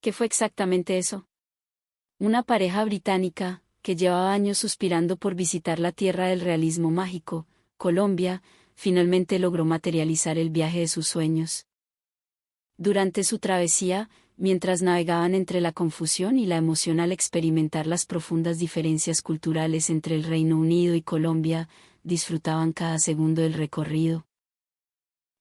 ¿Qué fue exactamente eso? Una pareja británica, que llevaba años suspirando por visitar la tierra del realismo mágico, Colombia, finalmente logró materializar el viaje de sus sueños. Durante su travesía, mientras navegaban entre la confusión y la emoción al experimentar las profundas diferencias culturales entre el Reino Unido y Colombia, disfrutaban cada segundo del recorrido.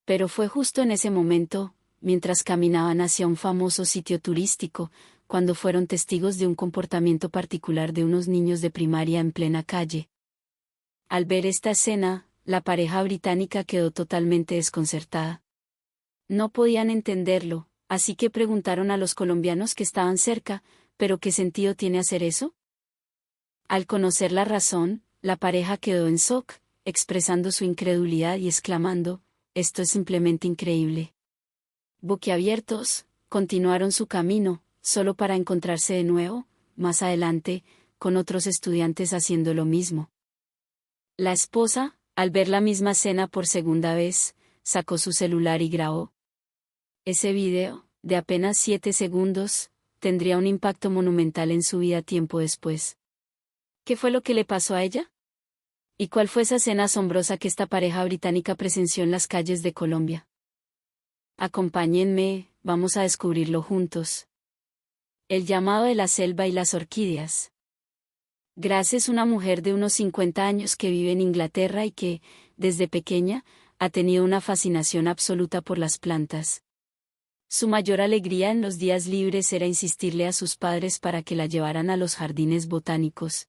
Pero fue justo en ese momento, mientras caminaban hacia un famoso sitio turístico, cuando fueron testigos de un comportamiento particular de unos niños de primaria en plena calle. Al ver esta escena, la pareja británica quedó totalmente desconcertada. No podían entenderlo, así que preguntaron a los colombianos que estaban cerca, ¿pero qué sentido tiene hacer eso? Al conocer la razón, la pareja quedó en shock, expresando su incredulidad y exclamando, «Esto es simplemente increíble». Boquiabiertos, continuaron su camino, solo para encontrarse de nuevo, más adelante, con otros estudiantes haciendo lo mismo. La esposa, al ver la misma escena por segunda vez, sacó su celular y grabó. Ese video, de apenas 7 segundos, tendría un impacto monumental en su vida tiempo después. ¿Qué fue lo que le pasó a ella? ¿Y cuál fue esa escena asombrosa que esta pareja británica presenció en las calles de Colombia? Acompáñenme, vamos a descubrirlo juntos. El llamado de la selva y las orquídeas. Grace es una mujer de unos 50 años que vive en Inglaterra y que, desde pequeña, ha tenido una fascinación absoluta por las plantas. Su mayor alegría en los días libres era insistirle a sus padres para que la llevaran a los jardines botánicos.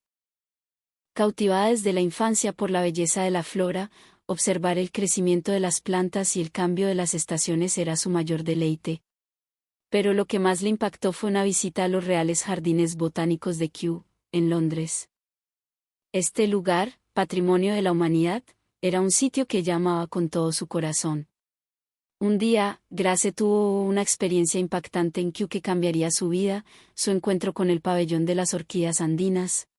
Cautivada desde la infancia por la belleza de la flora, observar el crecimiento de las plantas y el cambio de las estaciones era su mayor deleite. Pero lo que más le impactó fue una visita a los Reales Jardines Botánicos de Kew, en Londres. Este lugar, patrimonio de la humanidad, era un sitio que ella amaba con todo su corazón. Un día, Grace tuvo una experiencia impactante en Kew que cambiaría su vida, su encuentro con el pabellón de las orquídeas andinas.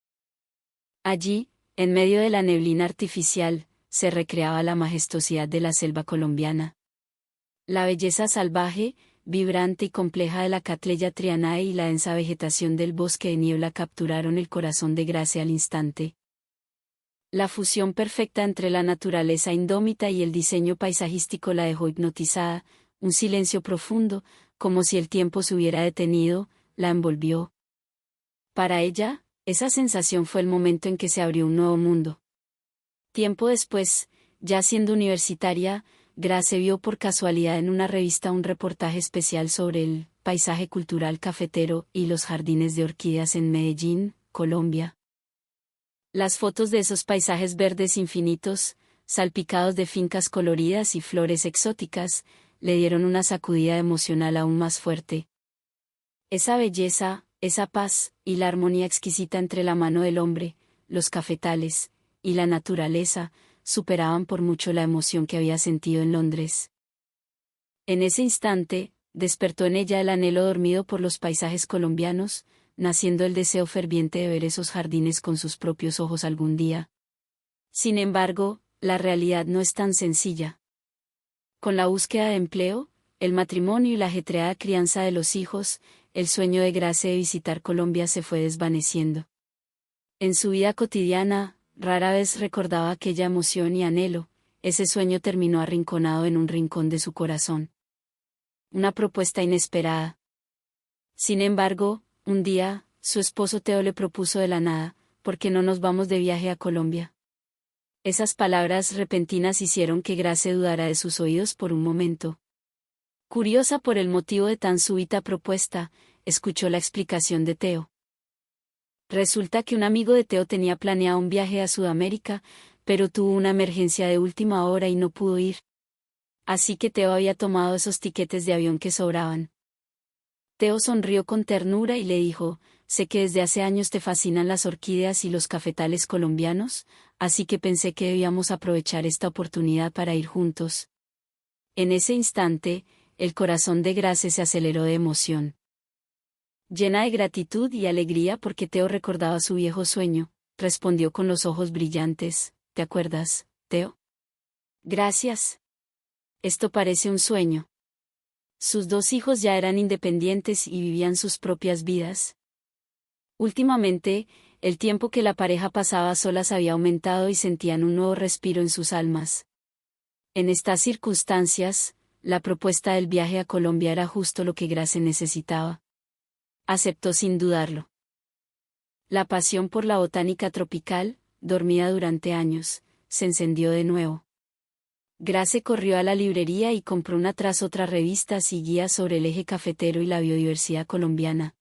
Allí, en medio de la neblina artificial, se recreaba la majestuosidad de la selva colombiana. La belleza salvaje, vibrante y compleja de la Cattleya trianae y la densa vegetación del bosque de niebla capturaron el corazón de Grace al instante. La fusión perfecta entre la naturaleza indómita y el diseño paisajístico la dejó hipnotizada, un silencio profundo, como si el tiempo se hubiera detenido, la envolvió. Para ella, esa sensación fue el momento en que se abrió un nuevo mundo. Tiempo después, ya siendo universitaria, Grace vio por casualidad en una revista un reportaje especial sobre el paisaje cultural cafetero y los jardines de orquídeas en Medellín, Colombia. Las fotos de esos paisajes verdes infinitos, salpicados de fincas coloridas y flores exóticas, le dieron una sacudida emocional aún más fuerte. Esa belleza, esa paz, y la armonía exquisita entre la mano del hombre, los cafetales, y la naturaleza, superaban por mucho la emoción que había sentido en Londres. En ese instante, despertó en ella el anhelo dormido por los paisajes colombianos, naciendo el deseo ferviente de ver esos jardines con sus propios ojos algún día. Sin embargo, la realidad no es tan sencilla. Con la búsqueda de empleo, el matrimonio y la ajetreada crianza de los hijos, el sueño de Grace de visitar Colombia se fue desvaneciendo. En su vida cotidiana, rara vez recordaba aquella emoción y anhelo, ese sueño terminó arrinconado en un rincón de su corazón. Una propuesta inesperada. Sin embargo, un día, su esposo Teo le propuso de la nada, ¿por qué no nos vamos de viaje a Colombia? Esas palabras repentinas hicieron que Grace dudara de sus oídos por un momento. Curiosa por el motivo de tan súbita propuesta, escuchó la explicación de Teo. Resulta que un amigo de Teo tenía planeado un viaje a Sudamérica, pero tuvo una emergencia de última hora y no pudo ir. Así que Teo había tomado esos tiquetes de avión que sobraban. Teo sonrió con ternura y le dijo, sé que desde hace años te fascinan las orquídeas y los cafetales colombianos, así que pensé que debíamos aprovechar esta oportunidad para ir juntos. En ese instante, el corazón de Grace se aceleró de emoción. Llena de gratitud y alegría porque Teo recordaba su viejo sueño, respondió con los ojos brillantes, ¿te acuerdas, Teo? Gracias. Esto parece un sueño. Sus dos hijos ya eran independientes y vivían sus propias vidas. Últimamente, el tiempo que la pareja pasaba a solas había aumentado y sentían un nuevo respiro en sus almas. En estas circunstancias, la propuesta del viaje a Colombia era justo lo que Grace necesitaba. Aceptó sin dudarlo. La pasión por la botánica tropical, dormida durante años, se encendió de nuevo. Grace corrió a la librería y compró una tras otra revistas y guías sobre el eje cafetero y la biodiversidad colombiana.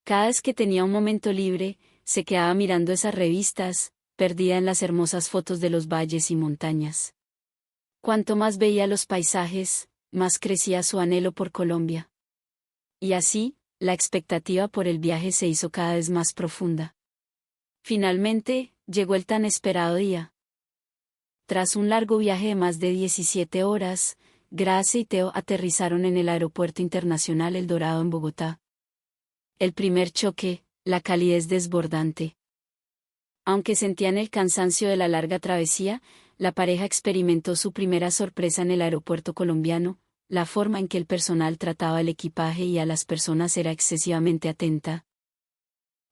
Cada vez que tenía un momento libre, se quedaba mirando esas revistas, perdida en las hermosas fotos de los valles y montañas. Cuanto más veía los paisajes, más crecía su anhelo por Colombia. Y así, la expectativa por el viaje se hizo cada vez más profunda. Finalmente, llegó el tan esperado día. Tras un largo viaje de más de 17 horas, Grace y Theo aterrizaron en el Aeropuerto Internacional El Dorado en Bogotá. El primer choque, la calidez desbordante. Aunque sentían el cansancio de la larga travesía, la pareja experimentó su primera sorpresa en el aeropuerto colombiano. La forma en que el personal trataba el equipaje y a las personas era excesivamente atenta.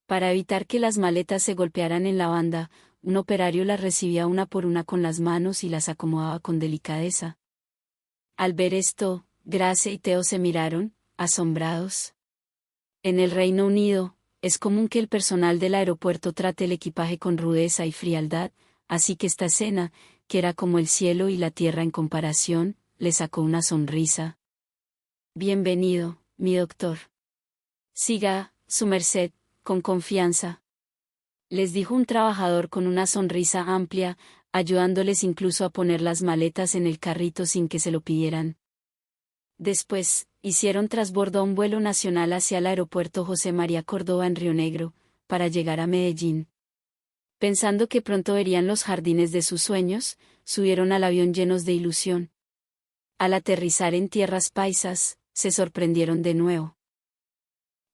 Para evitar que las maletas se golpearan en la banda, un operario las recibía una por una con las manos y las acomodaba con delicadeza. Al ver esto, Grace y Theo se miraron, asombrados. En el Reino Unido, es común que el personal del aeropuerto trate el equipaje con rudeza y frialdad, así que esta escena, que era como el cielo y la tierra en comparación, le sacó una sonrisa. Bienvenido, mi doctor. Siga, su merced, con confianza. Les dijo un trabajador con una sonrisa amplia, ayudándoles incluso a poner las maletas en el carrito sin que se lo pidieran. Después, hicieron trasbordo a un vuelo nacional hacia el aeropuerto José María Córdoba en Río Negro, para llegar a Medellín. Pensando que pronto verían los jardines de sus sueños, subieron al avión llenos de ilusión. Al aterrizar en tierras paisas, se sorprendieron de nuevo.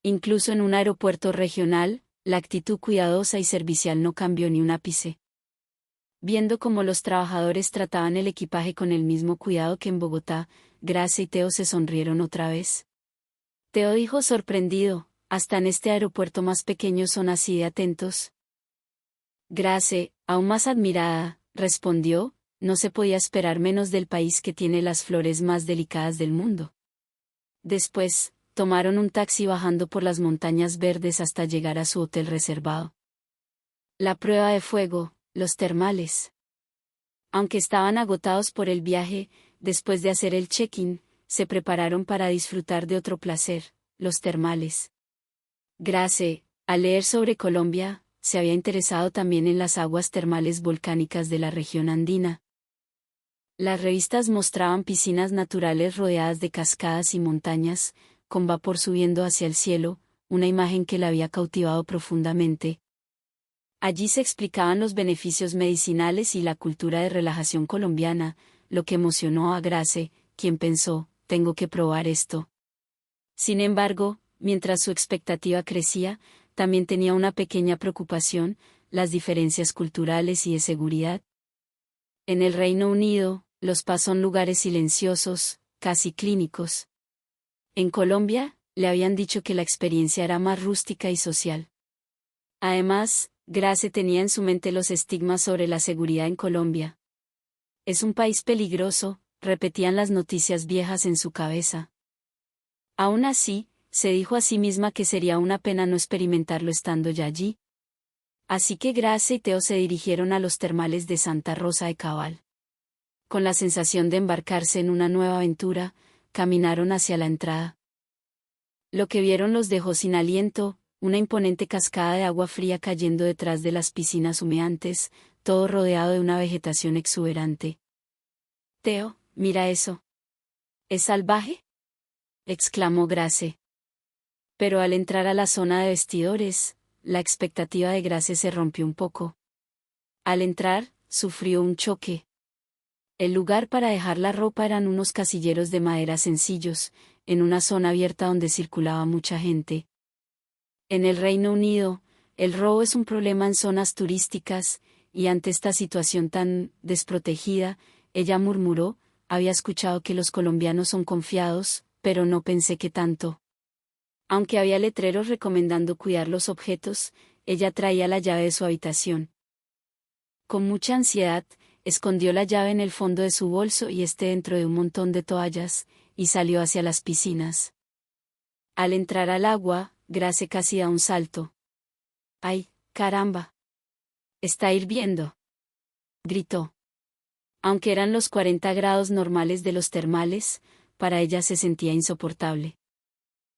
Incluso en un aeropuerto regional, la actitud cuidadosa y servicial no cambió ni un ápice. Viendo cómo los trabajadores trataban el equipaje con el mismo cuidado que en Bogotá, Grace y Theo se sonrieron otra vez. Theo dijo sorprendido, hasta en este aeropuerto más pequeño son así de atentos. Grace, aún más admirada, respondió, no se podía esperar menos del país que tiene las flores más delicadas del mundo. Después, tomaron un taxi bajando por las montañas verdes hasta llegar a su hotel reservado. La prueba de fuego, los termales. Aunque estaban agotados por el viaje, después de hacer el check-in, se prepararon para disfrutar de otro placer, los termales. Grace, al leer sobre Colombia, se había interesado también en las aguas termales volcánicas de la región andina. Las revistas mostraban piscinas naturales rodeadas de cascadas y montañas, con vapor subiendo hacia el cielo, una imagen que la había cautivado profundamente. Allí se explicaban los beneficios medicinales y la cultura de relajación colombiana, lo que emocionó a Grace, quien pensó, tengo que probar esto. Sin embargo, mientras su expectativa crecía, también tenía una pequeña preocupación, las diferencias culturales y de seguridad. En el Reino Unido, los spas son lugares silenciosos, casi clínicos. En Colombia, le habían dicho que la experiencia era más rústica y social. Además, Grace tenía en su mente los estigmas sobre la seguridad en Colombia. Es un país peligroso, repetían las noticias viejas en su cabeza. Aún así, se dijo a sí misma que sería una pena no experimentarlo estando ya allí. Así que Grace y Theo se dirigieron a los termales de Santa Rosa de Cabal. Con la sensación de embarcarse en una nueva aventura, caminaron hacia la entrada. Lo que vieron los dejó sin aliento, una imponente cascada de agua fría cayendo detrás de las piscinas humeantes, todo rodeado de una vegetación exuberante. Theo, mira eso. ¿Es salvaje?, exclamó Grace. Pero al entrar a la zona de vestidores, la expectativa de Grace se rompió un poco. Al entrar, sufrió un choque. El lugar para dejar la ropa eran unos casilleros de madera sencillos, en una zona abierta donde circulaba mucha gente. En el Reino Unido, el robo es un problema en zonas turísticas, y ante esta situación tan desprotegida, ella murmuró, había escuchado que los colombianos son confiados, pero no pensé que tanto. Aunque había letreros recomendando cuidar los objetos, ella traía la llave de su habitación. Con mucha ansiedad, escondió la llave en el fondo de su bolso y dentro de un montón de toallas, y salió hacia las piscinas. Al entrar al agua, Grace casi da un salto. ¡Ay, caramba! ¡Está hirviendo!, gritó. Aunque eran los 40 grados normales de los termales, para ella se sentía insoportable.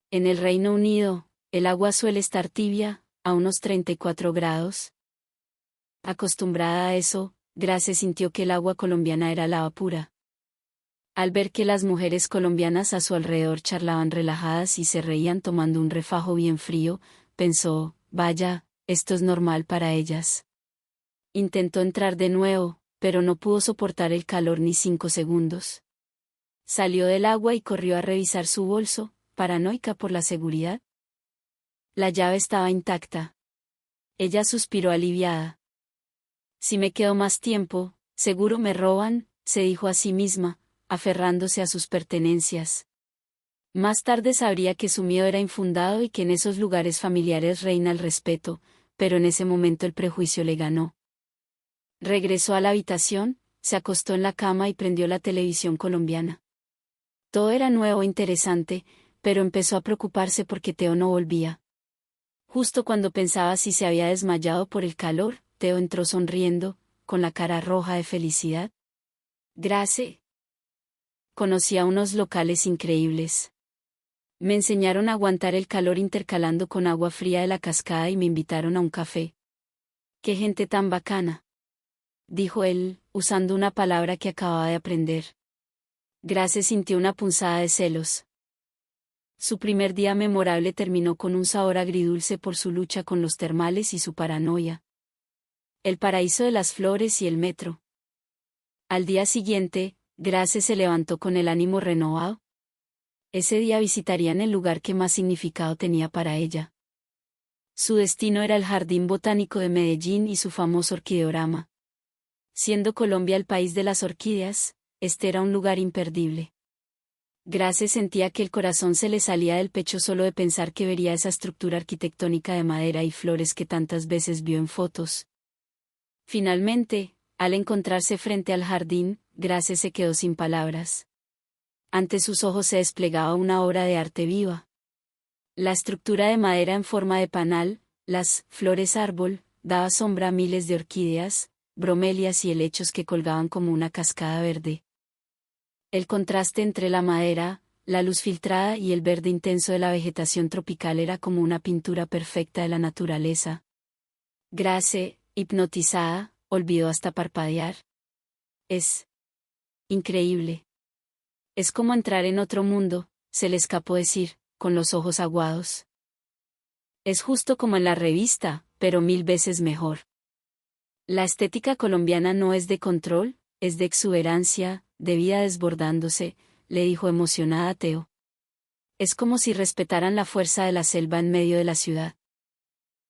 En el Reino Unido, el agua suele estar tibia, a unos 34 grados. Acostumbrada a eso, Grace sintió que el agua colombiana era lava pura. Al ver que las mujeres colombianas a su alrededor charlaban relajadas y se reían tomando un refajo bien frío, pensó, vaya, esto es normal para ellas. Intentó entrar de nuevo, pero no pudo soportar el calor ni 5 segundos. Salió del agua y corrió a revisar su bolso, paranoica por la seguridad. La llave estaba intacta. Ella suspiró aliviada. Si me quedo más tiempo, seguro me roban, se dijo a sí misma, aferrándose a sus pertenencias. Más tarde sabría que su miedo era infundado y que en esos lugares familiares reina el respeto, pero en ese momento el prejuicio le ganó. Regresó a la habitación, se acostó en la cama y prendió la televisión colombiana. Todo era nuevo e interesante, pero empezó a preocuparse porque Teo no volvía. Justo cuando pensaba si se había desmayado por el calor, Teo entró sonriendo, con la cara roja de felicidad. Grace. Conocía unos locales increíbles. Me enseñaron a aguantar el calor intercalando con agua fría de la cascada y me invitaron a un café. ¡Qué gente tan bacana!, dijo él, usando una palabra que acababa de aprender. Grace sintió una punzada de celos. Su primer día memorable terminó con un sabor agridulce por su lucha con los termales y su paranoia. El paraíso de las flores y el metro. Al día siguiente, Grace se levantó con el ánimo renovado. Ese día visitarían el lugar que más significado tenía para ella. Su destino era el Jardín Botánico de Medellín y su famoso orquideorama. Siendo Colombia el país de las orquídeas, este era un lugar imperdible. Grace sentía que el corazón se le salía del pecho solo de pensar que vería esa estructura arquitectónica de madera y flores que tantas veces vio en fotos. Finalmente, al encontrarse frente al jardín, Grace se quedó sin palabras. Ante sus ojos se desplegaba una obra de arte viva. La estructura de madera en forma de panal, las flores árbol, daba sombra a miles de orquídeas, bromelias y helechos que colgaban como una cascada verde. El contraste entre la madera, la luz filtrada y el verde intenso de la vegetación tropical era como una pintura perfecta de la naturaleza. Grace, hipnotizada, olvidó hasta parpadear. Es increíble. Es como entrar en otro mundo, se le escapó decir, con los ojos aguados. Es justo como en la revista, pero 1000 veces mejor. La estética colombiana no es de control, es de exuberancia, de vida desbordándose, le dijo emocionada Teo. Es como si respetaran la fuerza de la selva en medio de la ciudad.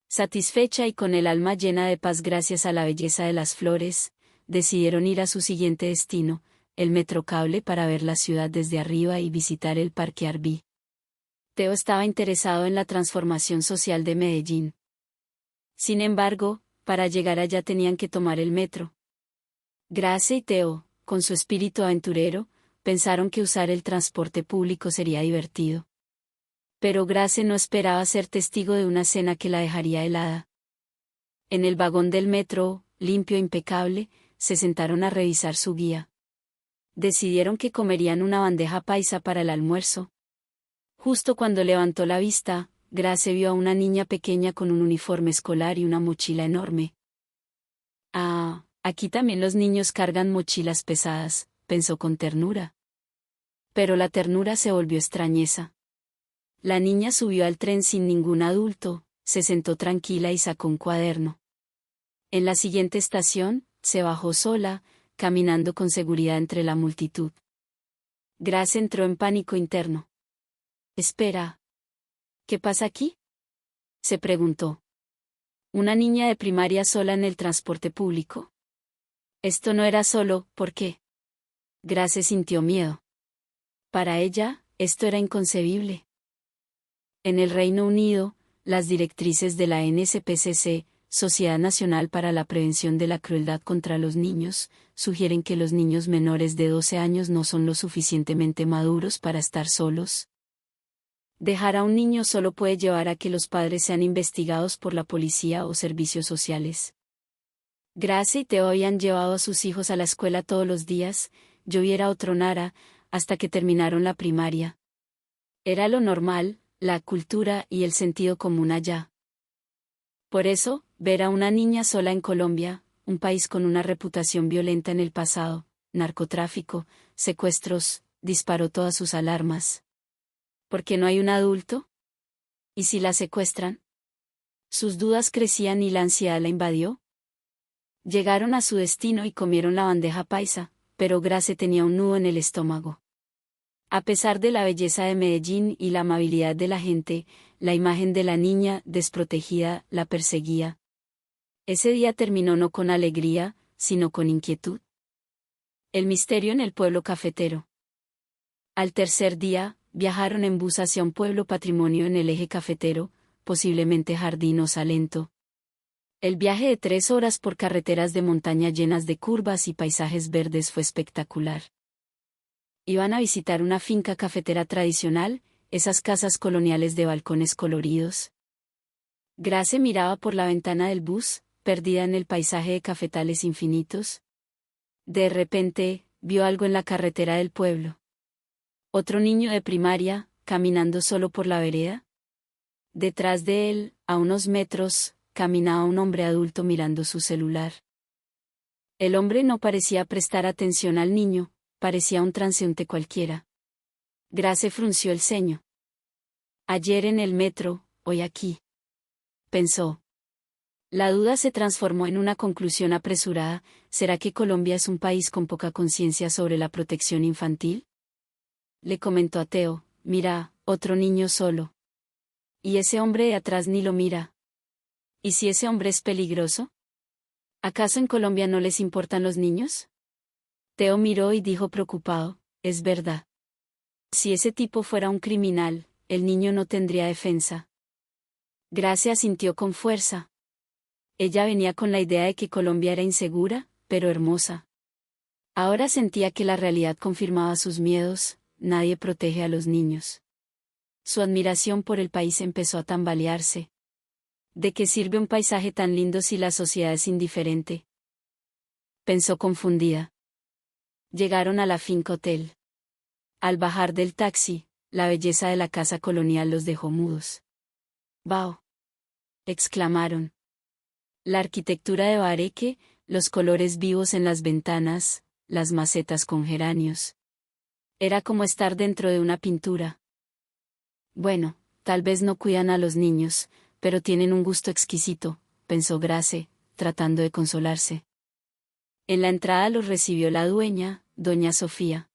Satisfecha y con el alma llena de paz gracias a la belleza de las flores, decidieron ir a su siguiente destino, el Metrocable, para ver la ciudad desde arriba y visitar el Parque Arví. Teo estaba interesado en la transformación social de Medellín. Sin embargo, para llegar allá tenían que tomar el metro. Grace y Teo, con su espíritu aventurero, pensaron que usar el transporte público sería divertido. Pero Grace no esperaba ser testigo de una cena que la dejaría helada. En el vagón del metro, limpio e impecable, se sentaron a revisar su guía. Decidieron que comerían una bandeja paisa para el almuerzo. Justo cuando levantó la vista, Grace vio a una niña pequeña con un uniforme escolar y una mochila enorme. Ah, aquí también los niños cargan mochilas pesadas, pensó con ternura. Pero la ternura se volvió extrañeza. La niña subió al tren sin ningún adulto, se sentó tranquila y sacó un cuaderno. En la siguiente estación, se bajó sola, caminando con seguridad entre la multitud. Grace entró en pánico interno. Espera. ¿Qué pasa aquí?, se preguntó. ¿Una niña de primaria sola en el transporte público? Esto no era solo, ¿por qué? Grace sintió miedo. Para ella, Esto era inconcebible. En el Reino Unido, las directrices de la NSPCC, Sociedad Nacional para la Prevención de la Crueldad contra los Niños, sugieren que los niños menores de 12 años no son lo suficientemente maduros para estar solos. Dejar a un niño solo puede llevar a que los padres sean investigados por la policía o servicios sociales. Grace y Theo habían llevado a sus hijos a la escuela todos los días, lloviera o tronara, hasta que terminaron la primaria. Era lo normal, la cultura y el sentido común allá. Por eso, ver a una niña sola en Colombia, un país con una reputación violenta en el pasado, narcotráfico, secuestros, disparó todas sus alarmas. ¿Por qué no hay un adulto? ¿Y si la secuestran? Sus dudas crecían y la ansiedad la invadió. Llegaron a su destino y comieron la bandeja paisa, pero Grace tenía un nudo en el estómago. A pesar de la belleza de Medellín y la amabilidad de la gente, la imagen de la niña, desprotegida, la perseguía. Ese día terminó no con alegría, sino con inquietud. El misterio en el pueblo cafetero. Al tercer día, viajaron en bus hacia un pueblo patrimonio en el eje cafetero, posiblemente Jardín o Salento. El viaje de 3 horas por carreteras de montaña llenas de curvas y paisajes verdes fue espectacular. Iban a visitar una finca cafetera tradicional, esas casas coloniales de balcones coloridos. Grace miraba por la ventana del bus, perdida en el paisaje de cafetales infinitos. De repente, vio algo en la carretera del pueblo. Otro niño de primaria, caminando solo por la vereda. Detrás de él, a unos metros, caminaba un hombre adulto mirando su celular. El hombre no parecía prestar atención al niño, parecía un transeúnte cualquiera. Grace frunció el ceño. Ayer en el metro, hoy aquí. Pensó. La duda se transformó en una conclusión apresurada: ¿será que Colombia es un país con poca conciencia sobre la protección infantil? Le comentó a Theo: mira, otro niño solo. Y ese hombre de atrás ni lo mira. ¿Y si ese hombre es peligroso? ¿Acaso en Colombia no les importan los niños? Theo miró y dijo preocupado: es verdad. Si ese tipo fuera un criminal, el niño no tendría defensa. Grace asintió con fuerza. Ella venía con la idea de que Colombia era insegura, pero hermosa. Ahora sentía que la realidad confirmaba sus miedos: nadie protege a los niños. Su admiración por el país empezó a tambalearse. ¿De qué sirve un paisaje tan lindo si la sociedad es indiferente? Pensó confundida. Llegaron a la finca hotel. Al bajar del taxi, la belleza de la casa colonial los dejó mudos. ¡Wow! Exclamaron. La arquitectura de bareque, los colores vivos en las ventanas, las macetas con geranios. Era como estar dentro de una pintura. Bueno, tal vez no cuidan a los niños, pero tienen un gusto exquisito, pensó Grace, tratando de consolarse. En la entrada los recibió la dueña, doña Sofía.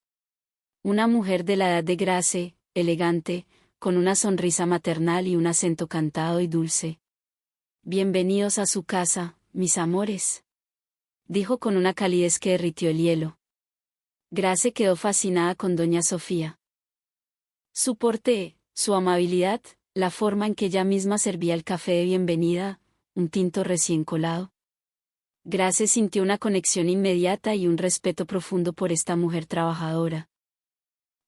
Una mujer de la edad de Grace, elegante, con una sonrisa maternal y un acento cantado y dulce. Bienvenidos a su casa, mis amores, dijo con una calidez que derritió el hielo. Grace quedó fascinada con doña Sofía. Su porte, su amabilidad, la forma en que ella misma servía el café de bienvenida, un tinto recién colado. Grace sintió una conexión inmediata y un respeto profundo por esta mujer trabajadora.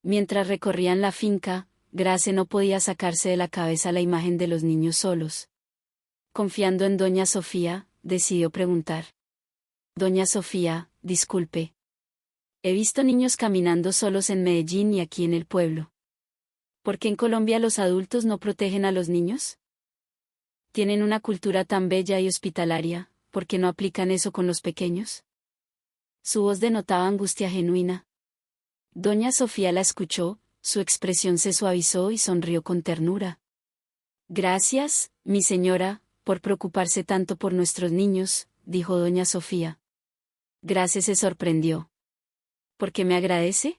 Mientras recorrían la finca, Grace no podía sacarse de la cabeza la imagen de los niños solos. Confiando en doña Sofía, decidió preguntar. Doña Sofía, disculpe. He visto niños caminando solos en Medellín y aquí en el pueblo. ¿Por qué en Colombia los adultos no protegen a los niños? Tienen una cultura tan bella y hospitalaria, ¿por qué no aplican eso con los pequeños? Su voz denotaba angustia genuina. Doña Sofía la escuchó, su expresión se suavizó y sonrió con ternura. Gracias, mi señora, por preocuparse tanto por nuestros niños, dijo doña Sofía. Grace se sorprendió. ¿Por qué me agradece?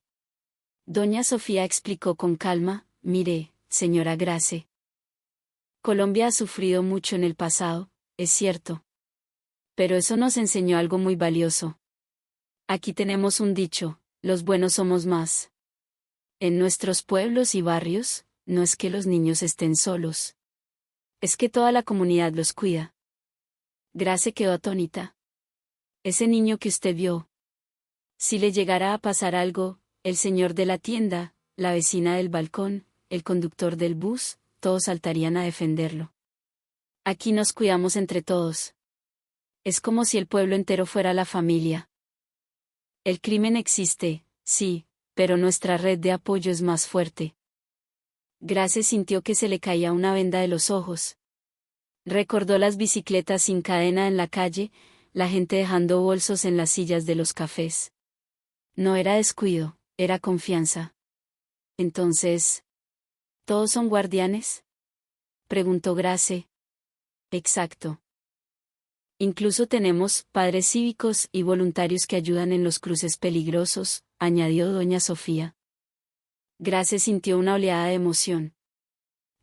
Doña Sofía explicó con calma: mire, señora Grace. Colombia ha sufrido mucho en el pasado, es cierto. Pero eso nos enseñó algo muy valioso. Aquí tenemos un dicho: los buenos somos más. En nuestros pueblos y barrios, no es que los niños estén solos. Es que toda la comunidad los cuida. Grace quedó atónita. Ese niño que usted vio. Si le llegara a pasar algo, el señor de la tienda, la vecina del balcón, el conductor del bus, todos saltarían a defenderlo. Aquí nos cuidamos entre todos. Es como si el pueblo entero fuera la familia. El crimen existe, sí, pero nuestra red de apoyo es más fuerte. Grace sintió que se le caía una venda de los ojos. Recordó las bicicletas sin cadena en la calle, la gente dejando bolsos en las sillas de los cafés. No era descuido, era confianza. Entonces, ¿todos son guardianes?, preguntó Grace. Exacto. Incluso tenemos padres cívicos y voluntarios que ayudan en los cruces peligrosos, añadió doña Sofía. Grace sintió una oleada de emoción.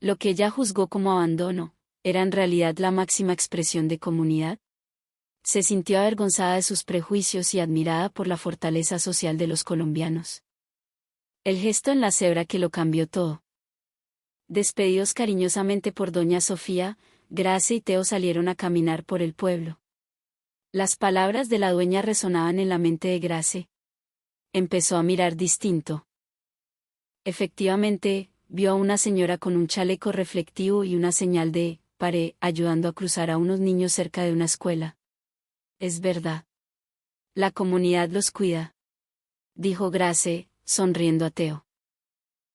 Lo que ella juzgó como abandono, era en realidad la máxima expresión de comunidad. Se sintió avergonzada de sus prejuicios y admirada por la fortaleza social de los colombianos. El gesto en la cebra que lo cambió todo. Despedidos cariñosamente por doña Sofía, Grace y Teo salieron a caminar por el pueblo. Las palabras de la dueña resonaban en la mente de Grace. Empezó a mirar distinto. Efectivamente, vio a una señora con un chaleco reflectivo y una señal de «pare» ayudando a cruzar a unos niños cerca de una escuela. Es verdad. La comunidad los cuida, dijo Grace, sonriendo a Teo.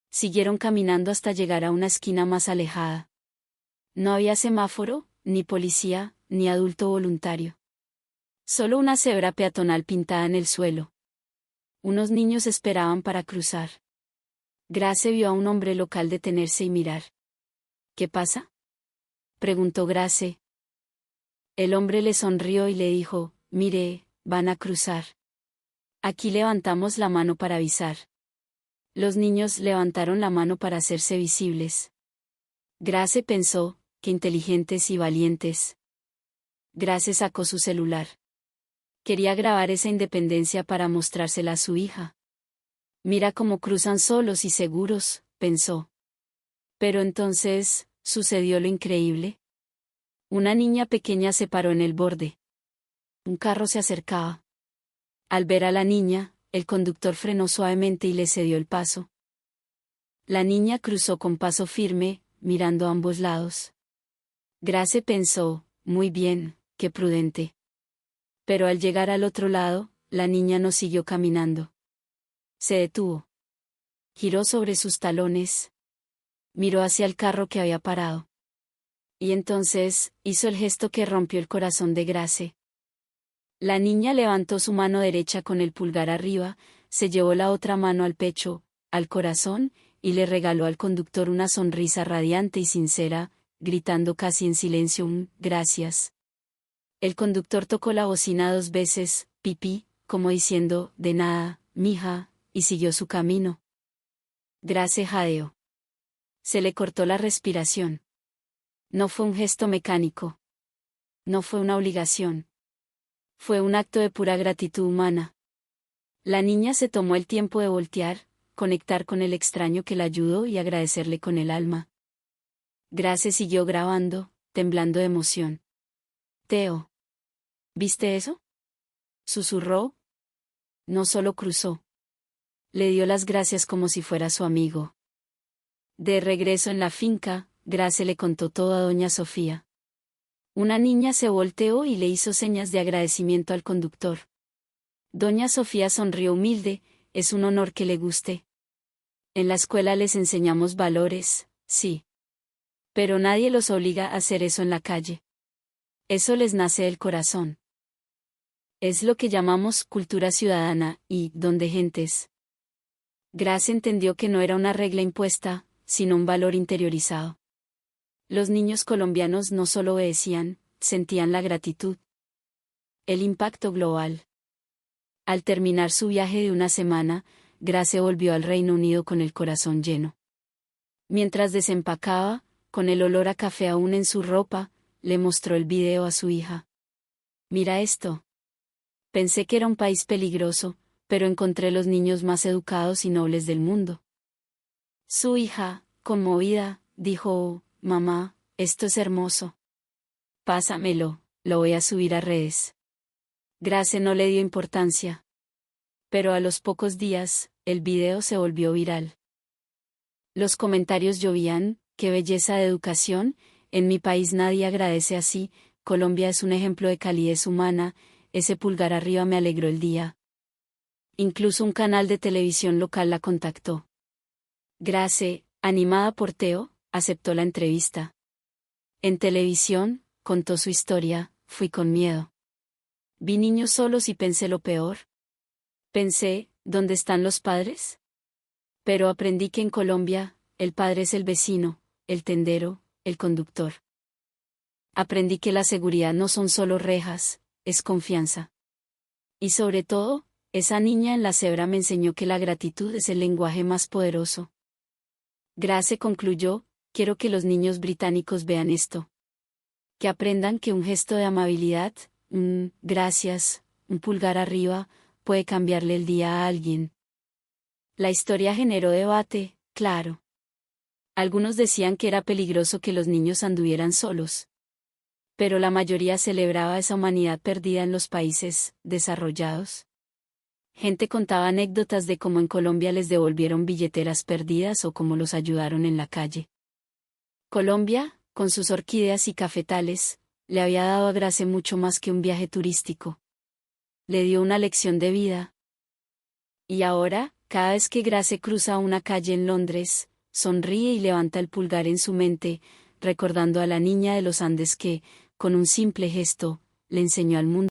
Siguieron caminando hasta llegar a una esquina más alejada. No había semáforo, ni policía, ni adulto voluntario. Solo una cebra peatonal pintada en el suelo. Unos niños esperaban para cruzar. Grace vio a un hombre local detenerse y mirar. ¿Qué pasa?, preguntó Grace. El hombre le sonrió y le dijo, mire, van a cruzar. Aquí levantamos la mano para avisar. Los niños levantaron la mano para hacerse visibles. Grace pensó, qué inteligentes y valientes. Grace sacó su celular. Quería grabar esa independencia para mostrársela a su hija. Mira cómo cruzan solos y seguros, pensó. Pero entonces, sucedió lo increíble. Una niña pequeña se paró en el borde. Un carro se acercaba. Al ver a la niña, el conductor frenó suavemente y le cedió el paso. La niña cruzó con paso firme, mirando a ambos lados. Grace pensó, muy bien, qué prudente. Pero al llegar al otro lado, la niña no siguió caminando. Se detuvo. Giró sobre sus talones. Miró hacia el carro que había parado. Y entonces, hizo el gesto que rompió el corazón de Grace. La niña levantó su mano derecha con el pulgar arriba, se llevó la otra mano al pecho, al corazón, y le regaló al conductor una sonrisa radiante y sincera, gritando casi en silencio un «gracias». El conductor tocó la bocina 2 veces, pipí, como diciendo, de nada, mija, y siguió su camino. Grace jadeó. Se le cortó la respiración. No fue un gesto mecánico. No fue una obligación. Fue un acto de pura gratitud humana. La niña se tomó el tiempo de voltear, conectar con el extraño que la ayudó y agradecerle con el alma. Grace siguió grabando, temblando de emoción. Teo. ¿Viste eso?, susurró. No solo cruzó. Le dio las gracias como si fuera su amigo. De regreso en la finca, Grace le contó todo a doña Sofía. Una niña se volteó y le hizo señas de agradecimiento al conductor. Doña Sofía sonrió humilde, es un honor que le guste. En la escuela les enseñamos valores, sí. Pero nadie los obliga a hacer eso en la calle. Eso les nace del corazón. Es lo que llamamos cultura ciudadana, y donde gentes. Grace entendió que no era una regla impuesta, sino un valor interiorizado. Los niños colombianos no solo obedecían, sentían la gratitud. El impacto global. Al terminar su viaje de una semana, Grace volvió al Reino Unido con el corazón lleno. Mientras desempacaba, con el olor a café aún en su ropa, le mostró el video a su hija. Mira esto. Pensé que era un país peligroso, pero encontré los niños más educados y nobles del mundo. Su hija, conmovida, dijo: "Oh, mamá, esto es hermoso. Pásamelo, lo voy a subir a redes". Grace no le dio importancia. Pero a los pocos días, el video se volvió viral. Los comentarios llovían: "Qué belleza de educación, en mi país nadie agradece así, Colombia es un ejemplo de calidez humana, ese pulgar arriba me alegró el día". Incluso un canal de televisión local la contactó. Grace, animada por Teo, aceptó la entrevista. En televisión, contó su historia: "Fui con miedo. Vi niños solos y pensé lo peor. Pensé, ¿dónde están los padres? Pero aprendí que en Colombia, el padre es el vecino, el tendero, el conductor. Aprendí que la seguridad no son solo rejas, es confianza. Y sobre todo, esa niña en la cebra me enseñó que la gratitud es el lenguaje más poderoso". Grace concluyó: "Quiero que los niños británicos vean esto. Que aprendan que un gesto de amabilidad, un gracias, un pulgar arriba, puede cambiarle el día a alguien". La historia generó debate, claro. Algunos decían que era peligroso que los niños anduvieran solos. Pero la mayoría celebraba esa humanidad perdida en los países desarrollados. Gente contaba anécdotas de cómo en Colombia les devolvieron billeteras perdidas o cómo los ayudaron en la calle. Colombia, con sus orquídeas y cafetales, le había dado a Grace mucho más que un viaje turístico. Le dio una lección de vida. Y ahora, cada vez que Grace cruza una calle en Londres, sonríe y levanta el pulgar en su mente, recordando a la niña de los Andes que, con un simple gesto, le enseñó al mundo